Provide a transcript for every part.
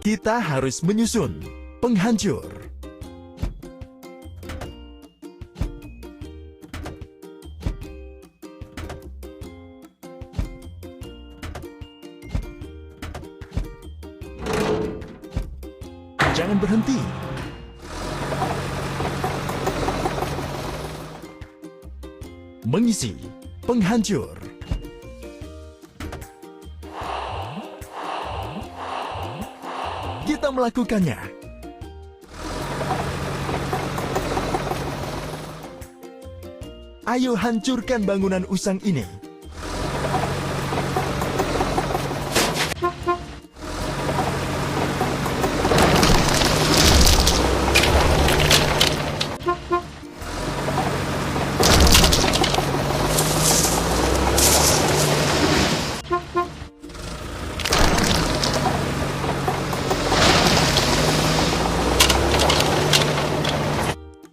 Kita harus menyusun penghancur. Jangan berhenti. Mengisi penghancur. Kita melakukannya. Ayo hancurkan bangunan usang ini.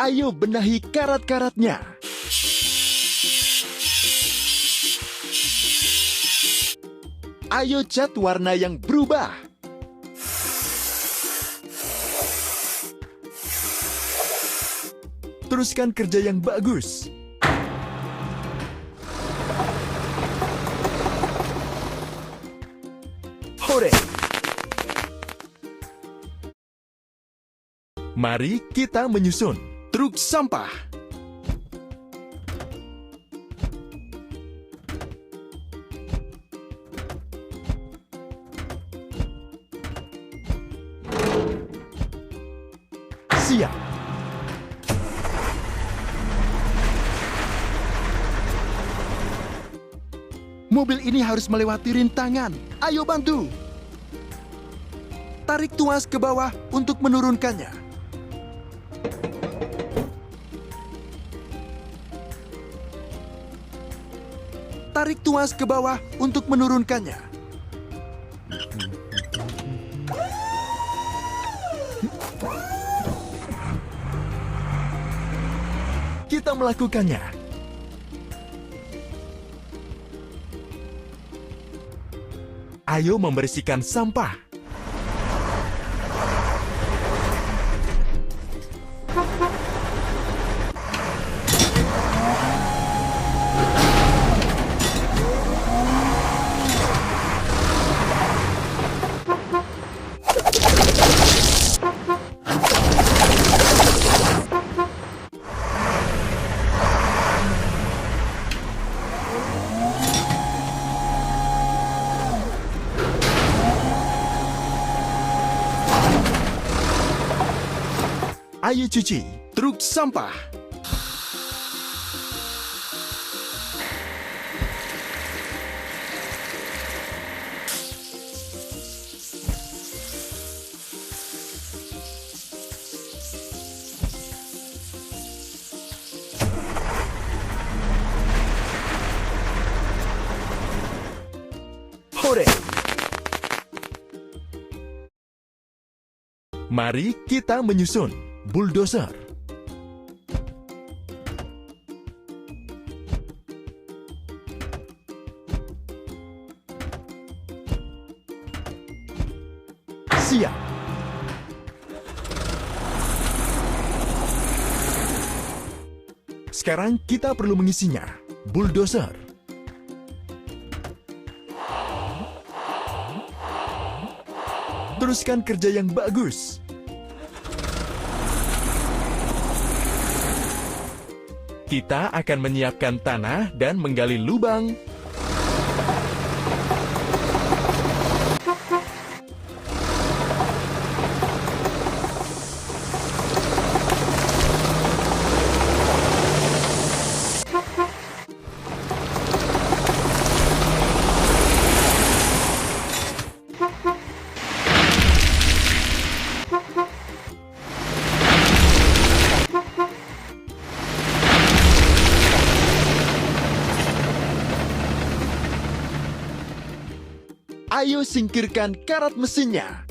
Ayo benahi karat-karatnya. Ayo cat warna yang berubah. Teruskan kerja yang bagus. Hore! Mari kita menyusun truk sampah. Siap. Mobil ini harus melewati rintangan. Ayo bantu. Tarik tuas ke bawah untuk menurunkannya. Tarik tuas ke bawah untuk menurunkannya. Kita melakukannya. Ayo membersihkan sampah. Ayo cuci truk sampah. Hore! Mari kita menyusun bulldozer. Siap. Sekarang kita perlu mengisinya. Bulldozer. Teruskan kerja yang bagus. Kita akan menyiapkan tanah dan menggali lubang. Ayo singkirkan karat mesinnya.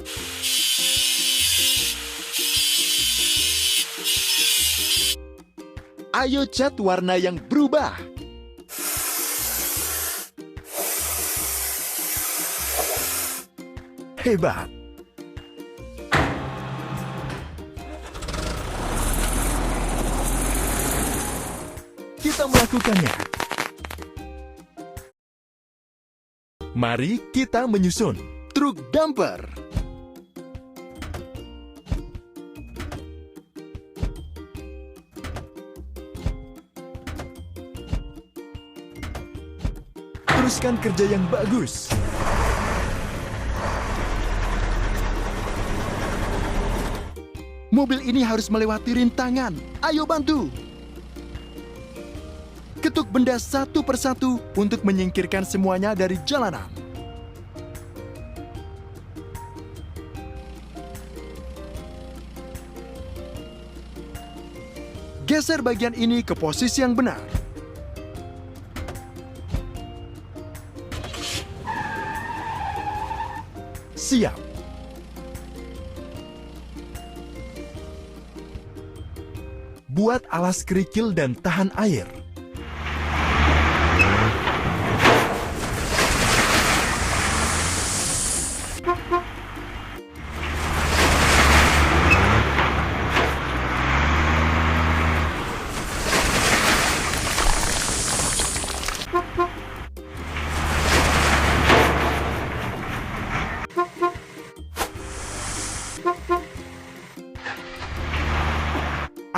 Ayo cat warna yang berubah. Hebat. kita melakukannya. Mari kita menyusun Truk dumper. teruskan kerja yang bagus. Mobil ini harus melewati rintangan. Ayo bantu. Ketuk benda satu persatu untuk menyingkirkan semuanya dari jalanan. Geser bagian ini ke posisi yang benar. Siap. Buat alas kerikil dan tahan air.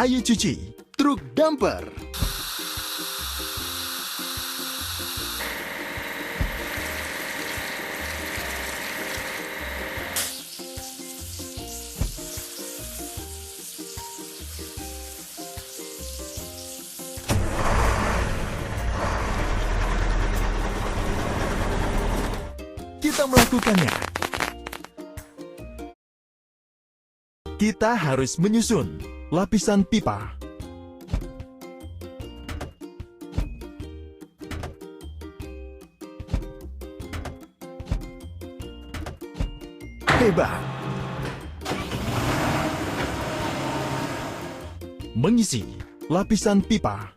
Ayo cuci. Truk dumper. Kita melakukannya. Kita harus menyusun lapisan pipa. Hebat. Mengisi lapisan pipa.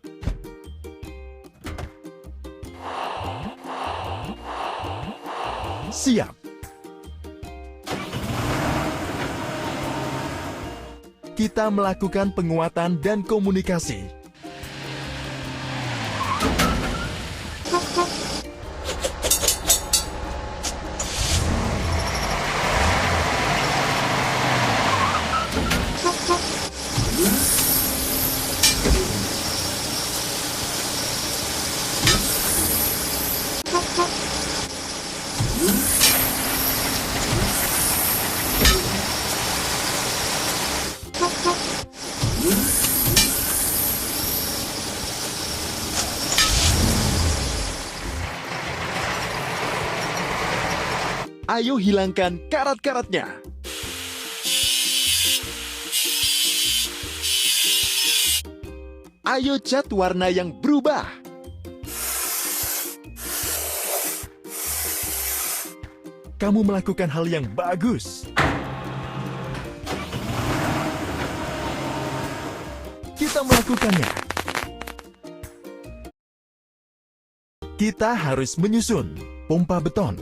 Siap. Kita melakukan penguatan dan komunikasi. Ayo hilangkan karat-karatnya. Ayo cat warna yang berubah. Kamu melakukan hal yang bagus. Kita melakukannya. Kita harus menyusun pompa beton.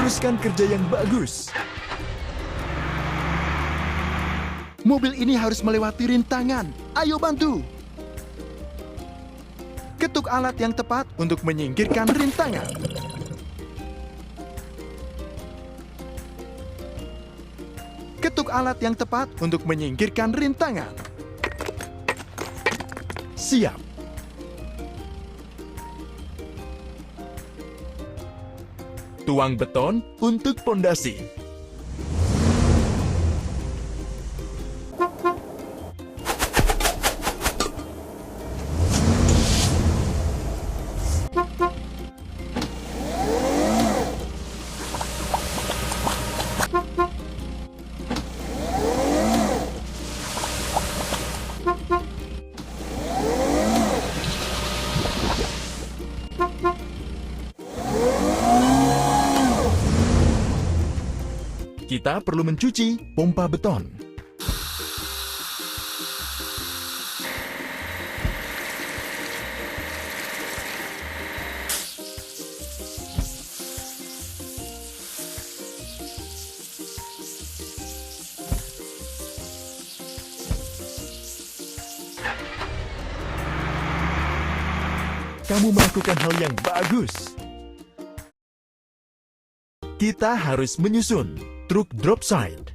Teruskan kerja yang bagus. Mobil ini harus melewati rintangan. Ayo bantu. Ketuk alat yang tepat untuk menyingkirkan rintangan. Ketuk alat yang tepat untuk menyingkirkan rintangan. Siap. Tuang beton untuk pondasi. Kita perlu mencuci pompa beton. Kamu melakukan hal yang bagus. Kita harus menyusun truk drop side.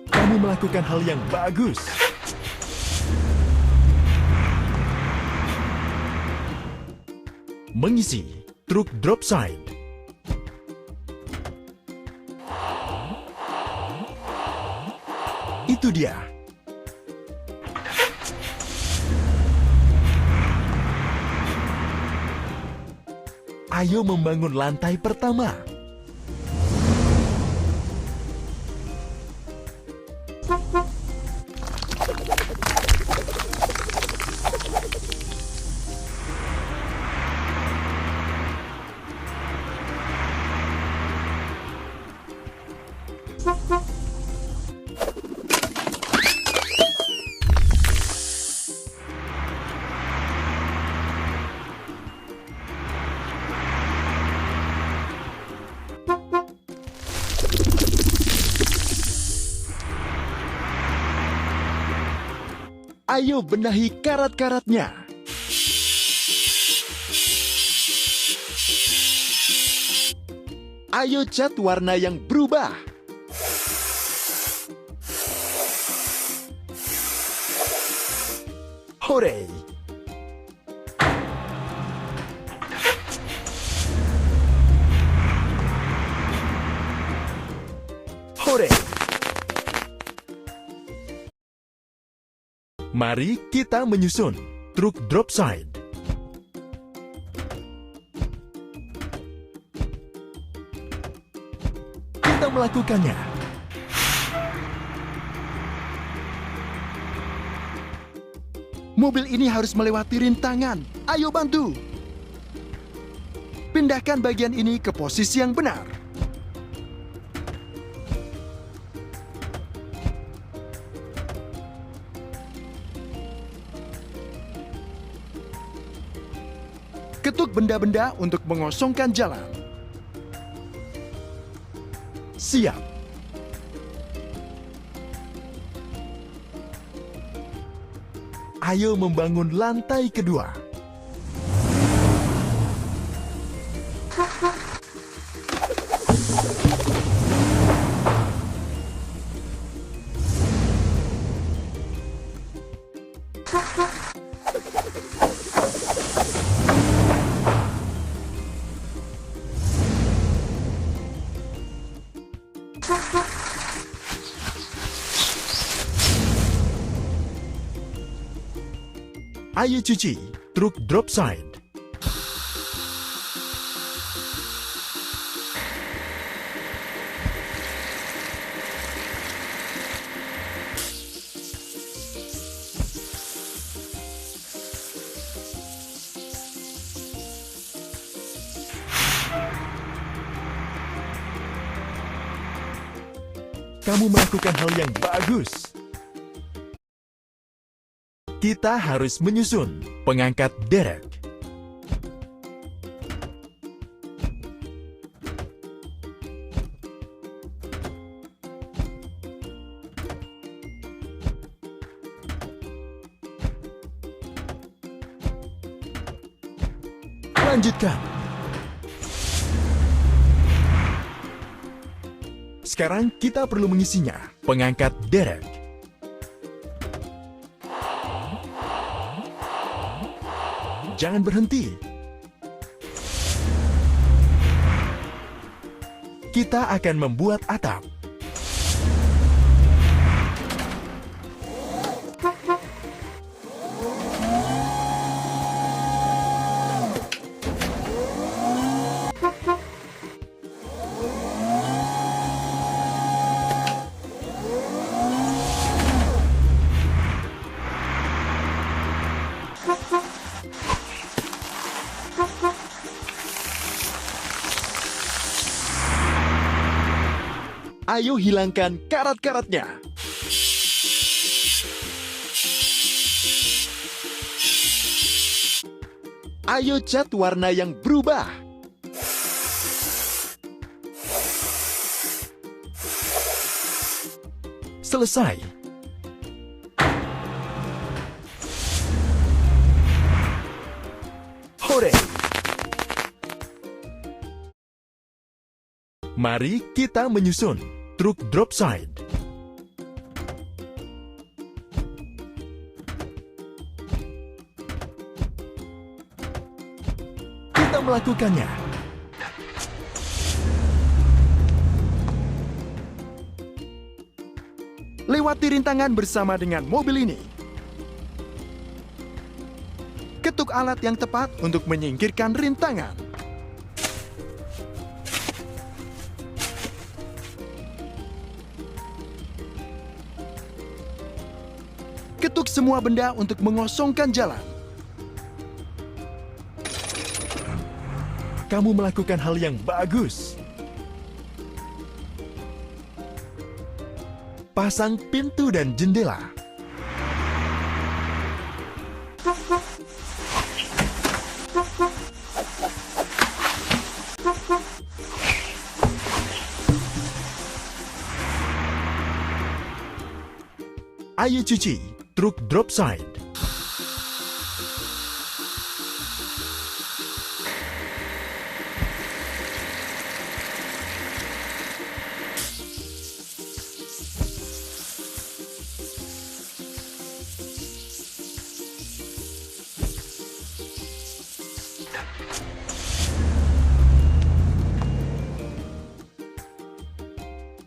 Kamu melakukan hal yang bagus. Mengisi truk drop side. Itu dia. Ayo membangun lantai pertama. Ayo benahi karat-karatnya. Ayo cat warna yang berubah. Hore! Hore! Mari kita menyusun truk drop side. Kita melakukannya. Mobil ini harus melewati rintangan. Ayo bantu. Pindahkan bagian ini ke posisi yang benar. Ketuk benda-benda untuk mengosongkan jalan. Siap. Ayo membangun lantai kedua. Ayo cuci truk drop side. Kamu melakukan hal yang bagus. Kita harus menyusun pengangkat derek. Lanjutkan. Sekarang kita perlu mengisinya. Pengangkat derek. Jangan berhenti. Kita akan membuat atap. Ayo hilangkan karat-karatnya. Ayo cat warna yang berubah. Selesai. Hore! Mari kita menyusun truk drop side. Kita melakukannya. Lewati rintangan bersama dengan mobil ini. Ketuk alat yang tepat untuk menyingkirkan rintangan. Ketuk semua benda untuk mengosongkan jalan. Kamu melakukan hal yang bagus. Pasang pintu dan jendela. Ayo cuci truk drop side.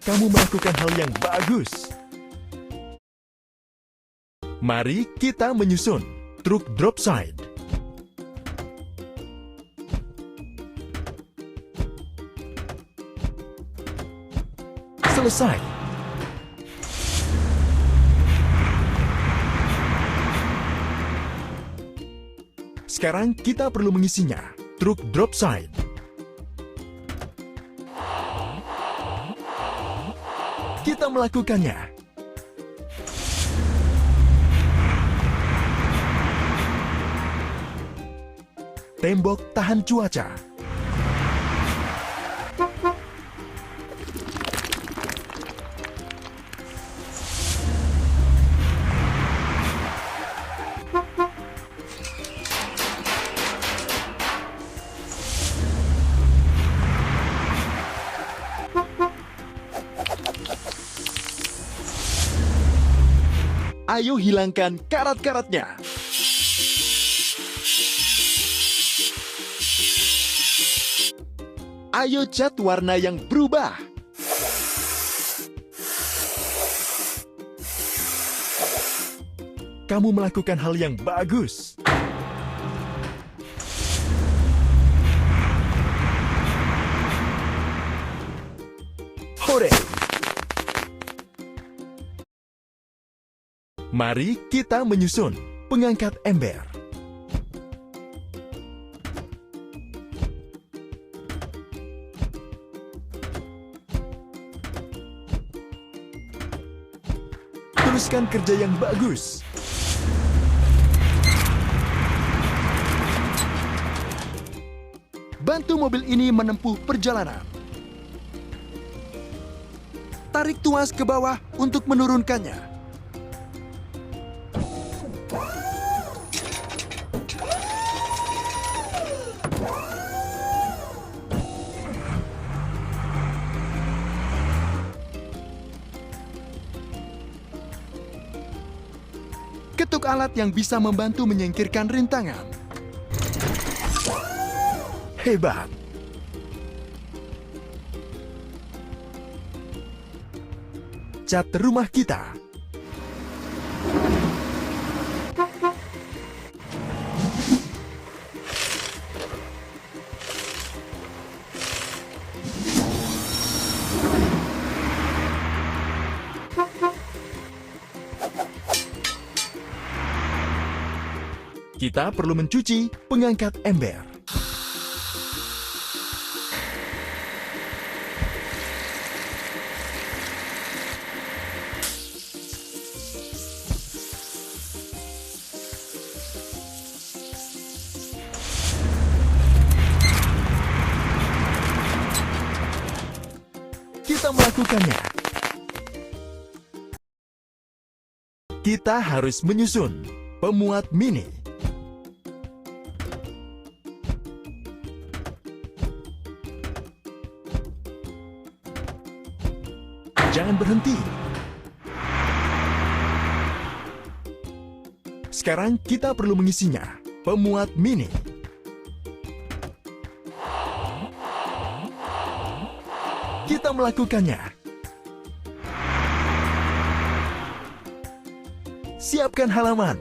Kamu melakukan hal yang bagus. Mari kita menyusun truk drop side. Selesai. Sekarang kita perlu mengisinya. Truk drop side. Kita melakukannya. Tembok tahan cuaca. Ayo hilangkan karat-karatnya. Ayo cat warna yang berubah. Kamu melakukan hal yang bagus. Hore! Mari kita menyusun pengangkat ember. Teruskan kerja yang bagus. Bantu mobil ini menempuh perjalanan. Tarik tuas ke bawah untuk menurunkannya. Ketuk alat yang bisa membantu menyingkirkan rintangan. Hebat! Cat rumah kita. Kita perlu mencuci pengangkat ember. Kita melakukannya. Kita harus menyusun pemuat mini. Jangan berhenti. Sekarang kita perlu mengisinya. Pemuat mini. Kita melakukannya. Siapkan halaman.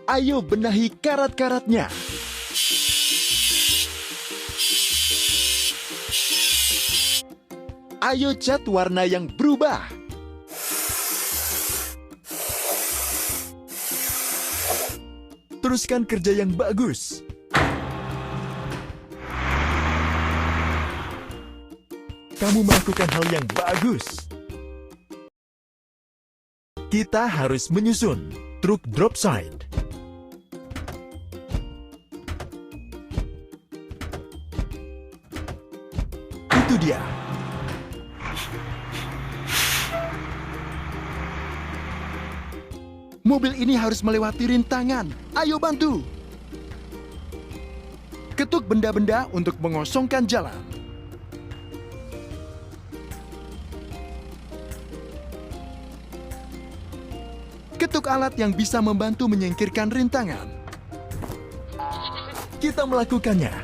Ayo benahi karat-karatnya. Ayo cat warna yang berubah. Teruskan kerja yang bagus. Kamu melakukan hal yang bagus. Kita harus menyusun truk drop side. Itu dia. Mobil ini harus melewati rintangan. Ayo bantu. Ketuk benda-benda untuk mengosongkan jalan. Ketuk alat yang bisa membantu menyingkirkan rintangan. Kita melakukannya.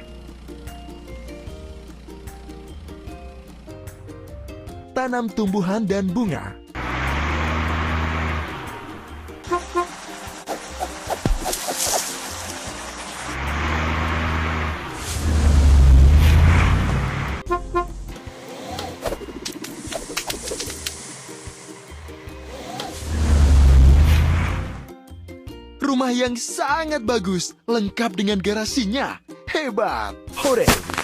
Tanam tumbuhan dan bunga. Rumah yang sangat bagus, lengkap dengan garasinya. Hebat! Hore!